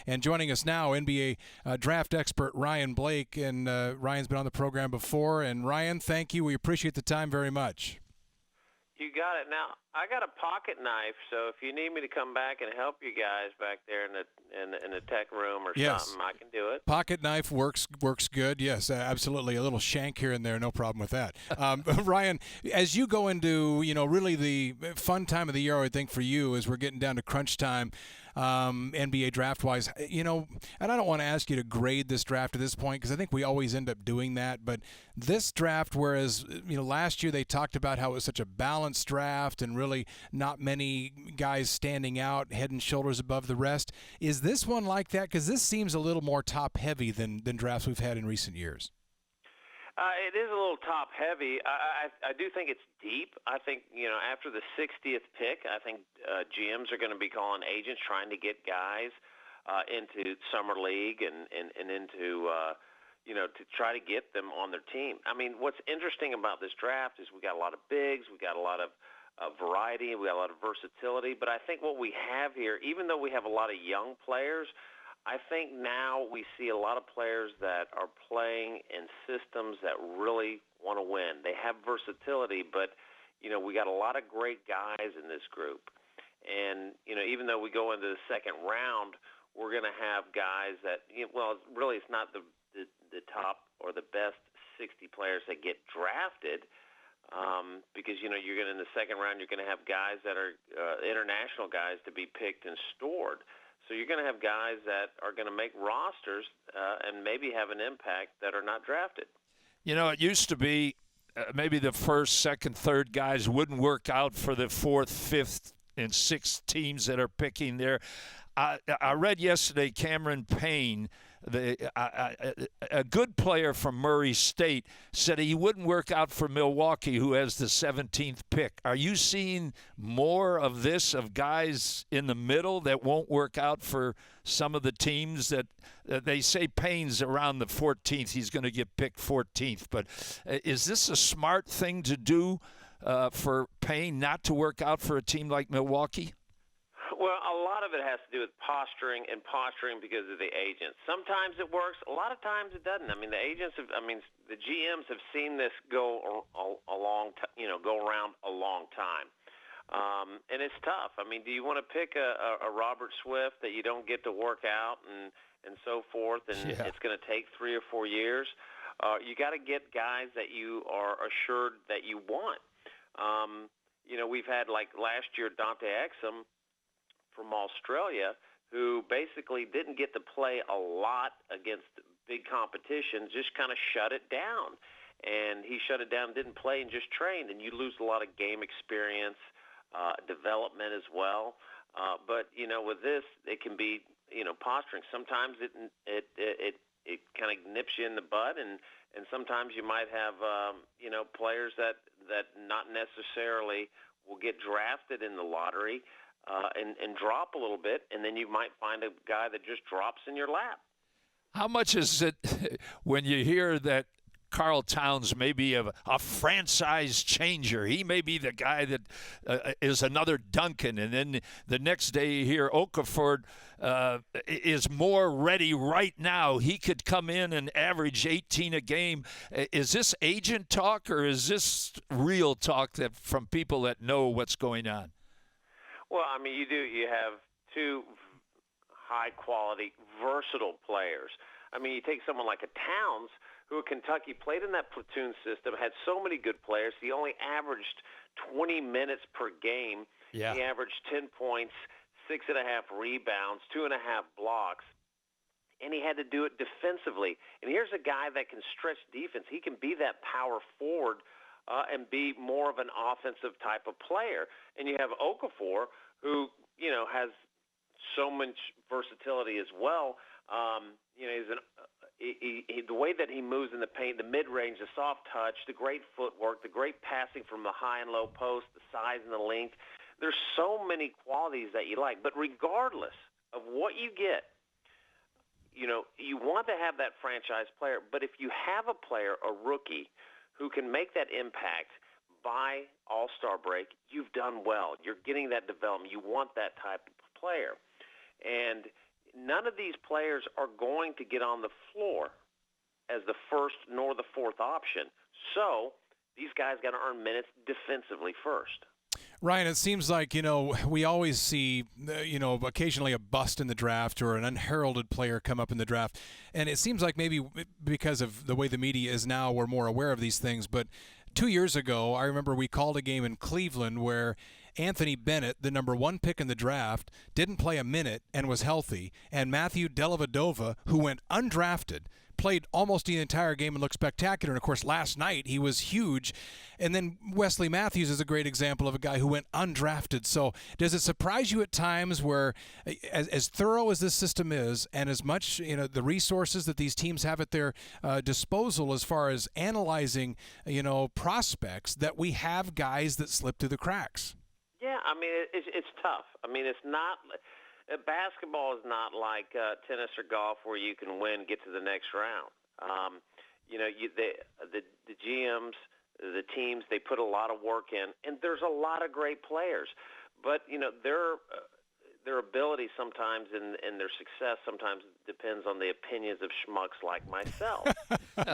And joining us now, NBA draft expert Ryan Blake. And Ryan's been on the program before. And Ryan, thank you. We appreciate the time very much. You got it. Now, I got a pocket knife, so if you need me to come back and help you guys back there in the tech room or something, I can do it. Pocket knife works good. Yes, absolutely. A little shank here and there, no problem with that. Ryan, as you go into really the fun time of the year, I would think for you, as we're getting down to crunch time, NBA draft-wise, and I don't want to ask you to grade this draft at this point because I think we always end up doing that. But this draft, whereas last year they talked about how it was such a balanced draft and really not many guys standing out head and shoulders above the rest, is this one like that? Because this seems a little more top-heavy than drafts we've had in recent years. It is a little top-heavy. I do think it's deep. I think, after the 60th pick, I think GMs are going to be calling agents trying to get guys into summer league and into, to try to get them on their team. I mean, what's interesting about this draft is we got a lot of bigs, we got a lot of variety, we got a lot of versatility. But I think what we have here, even though we have a lot of young players, I think now we see a lot of players that are playing in systems that really want to win. They have versatility, but, we got a lot of great guys in this group. And, even though we go into the second round, we're going to have guys that, really it's not the top or the best 60 players that get drafted because, you're going to, in the second round, you're going to have guys that are international guys to be picked and stored. So you're going to have guys that are going to make rosters and maybe have an impact that are not drafted. It used to be maybe the first, second, third guys wouldn't work out for the fourth, fifth, and sixth teams that are picking there. I read yesterday Cameron Payne, a good player from Murray State, said he wouldn't work out for Milwaukee, who has the 17th pick. Are you seeing more of this, of guys in the middle that won't work out for some of the teams that they say Payne's around the 14th? He's going to get picked 14th. But is this a smart thing to do for Payne not to work out for a team like Milwaukee? Well, a lot of it has to do with posturing because of the agents. Sometimes it works. A lot of times it doesn't. I mean, the GMs have seen this go around a long time. And it's tough. I mean, do you want to pick a Robert Swift that you don't get to work out and so forth, and it's going to take 3 or 4 years? You got to get guys that you are assured that you want. We've had, like last year, Dante Exum from Australia, who basically didn't get to play a lot against big competition, just kind of shut it down. And he shut it down, didn't play, and just trained. And you lose a lot of game experience, development as well. But, with this, it can be, posturing. Sometimes it kind of nips you in the butt, and sometimes you might have, players that not necessarily will get drafted in the lottery, and drop a little bit, and then you might find a guy that just drops in your lap. How much is it when you hear that Karl Towns may be a franchise changer? He may be the guy that is another Duncan, and then the next day you hear Okafor is more ready right now. He could come in and average 18 a game. Is this agent talk, or is this real talk that from people that know what's going on? Well, I mean, you have two high-quality, versatile players. I mean, you take someone like a Towns, who at Kentucky played in that platoon system, had so many good players. He only averaged 20 minutes per game. Yeah. He averaged 10 points, 6.5 rebounds, 2.5 blocks, and he had to do it defensively. And here's a guy that can stretch defense. He can be that power forward and be more of an offensive type of player. And you have Okafor, who, has so much versatility as well. He's the way that he moves in the paint, the mid-range, the soft touch, the great footwork, the great passing from the high and low post, the size and the length. There's so many qualities that you like. But regardless of what you get, you want to have that franchise player. But if you have a player, a rookie, who can make that impact by All-Star break, you've done well. You're getting that development. You want that type of player. And none of these players are going to get on the floor as the first nor the fourth option. So these guys got to earn minutes defensively first. Ryan, it seems like, we always see, occasionally a bust in the draft or an unheralded player come up in the draft. And it seems like maybe because of the way the media is now, we're more aware of these things. But 2 years ago, I remember we called a game in Cleveland where Anthony Bennett, the number 1 pick in the draft, didn't play a minute and was healthy. And Matthew Dellavedova, who went undrafted, played almost the entire game and looked spectacular. And, of course, last night he was huge. And then Wesley Matthews is a great example of a guy who went undrafted. So does it surprise you at times where, as thorough as this system is and as much, the resources that these teams have at their disposal as far as analyzing, prospects, that we have guys that slip through the cracks? Yeah, I mean, it's tough. I mean, it's not – basketball is not like tennis or golf where you can win, get to the next round. The GMs, the teams, they put a lot of work in, and there's a lot of great players. But, their ability sometimes and their success sometimes depends on the opinions of schmucks like myself.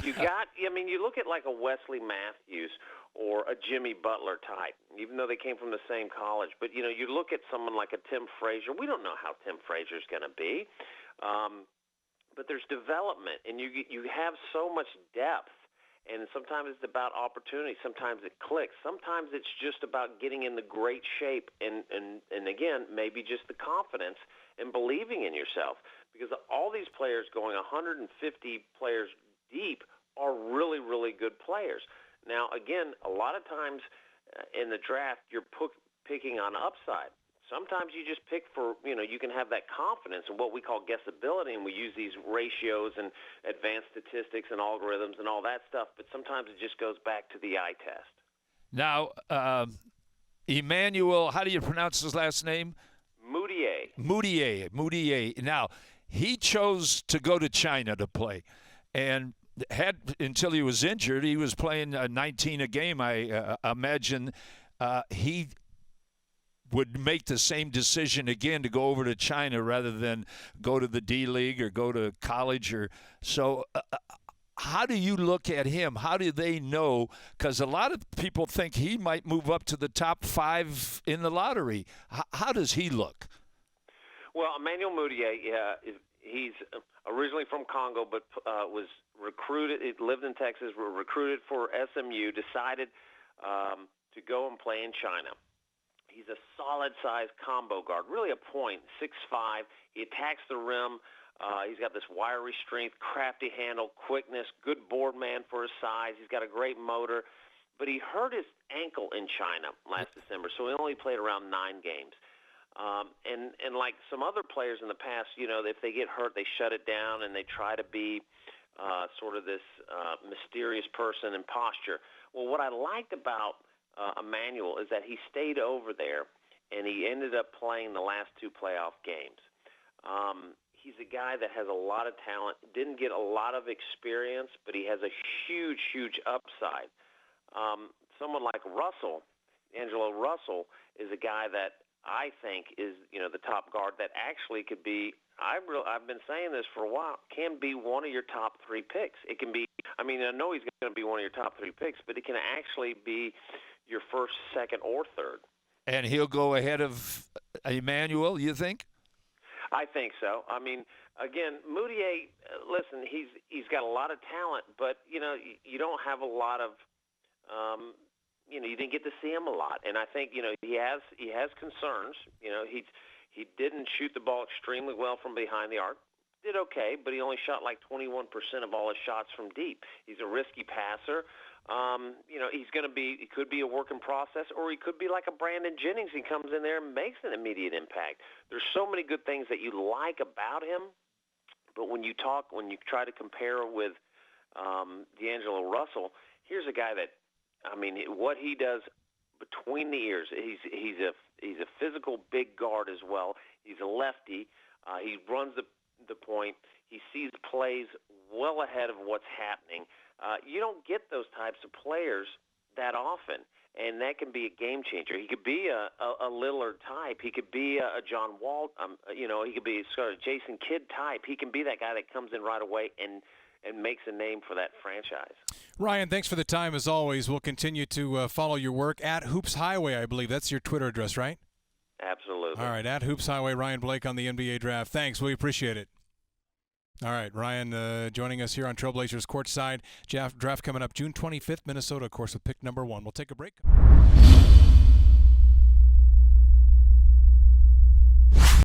You look at like a Wesley Matthews or a Jimmy Butler type, even though they came from the same college. But, you look at someone like a Tim Frazier. We don't know how Tim Frazier's going to be. But there's development, and you have so much depth. And sometimes it's about opportunity. Sometimes it clicks. Sometimes it's just about getting in the great shape and again, maybe just the confidence and believing in yourself. Because all these players going 150 players deep are really, really good players. Now, again, a lot of times in the draft, you're picking on upside. Sometimes you just pick for, you can have that confidence in what we call guessability, and we use these ratios and advanced statistics and algorithms and all that stuff, but sometimes it just goes back to the eye test. Now, Emmanuel, how do you pronounce his last name? Mudiay. Now, he chose to go to China to play, and until he was injured, he was playing 19 a game, I imagine. He would make the same decision again to go over to China rather than go to the D-League or go to college. So how do you look at him? How do they know? Because a lot of people think he might move up to the top 5 in the lottery. How does he look? Well, Emmanuel Mudiay, he's originally from Congo, but was recruited. He lived in Texas, recruited for SMU, decided to go and play in China. He's a solid-sized combo guard, really a point, 6'5". He attacks the rim. He's got this wiry strength, crafty handle, quickness, good board man for his size. He's got a great motor. But he hurt his ankle in China last December, so he only played around 9 games. And like some other players in the past, if they get hurt, they shut it down and they try to be sort of this mysterious person and posture. Well, what I liked about Emmanuel is that he stayed over there and he ended up playing the last 2 playoff games. He's a guy that has a lot of talent, didn't get a lot of experience, but he has a huge, huge upside. Someone like Russell, Angelo Russell, is a guy that I think is, the top guard that actually could be, I've been saying this for a while, can be one of your top 3 picks. It can be, I know he's going to be one of your top 3 picks, but it can actually be your first, second, or third. And he'll go ahead of Emmanuel, you think? I think so. Again, Mudiay, listen, he's got a lot of talent, but, you don't have a lot of, you didn't get to see him a lot. And I think, he has concerns. He didn't shoot the ball extremely well from behind the arc. Did okay, but he only shot like 21% of all his shots from deep. He's a risky passer. He could be a work in process, or he could be like a Brandon Jennings. He comes in there and makes an immediate impact. There's so many good things that you like about him, but when you try to compare with Angelo Russell, here's a guy that, what he does between the ears, he's a physical big guard as well. He's a lefty. He runs the point. He sees plays well ahead of what's happening. You don't get those types of players that often. and that can be a game changer. He could be a Lillard type. He could be a John Wall. He could be sort of Jason Kidd type. He can be that guy that comes in right away and makes a name for that franchise. Ryan, thanks for the time as always. We'll continue to follow your work at Hoops Highway, I believe. That's your Twitter address, right? Absolutely. All right, at Hoops Highway, Ryan Blake on the NBA Draft. Thanks. We appreciate it. All right, Ryan joining us here on Trailblazers Courtside. Draft coming up June 25th, Minnesota, of course, with pick number 1. We'll take a break.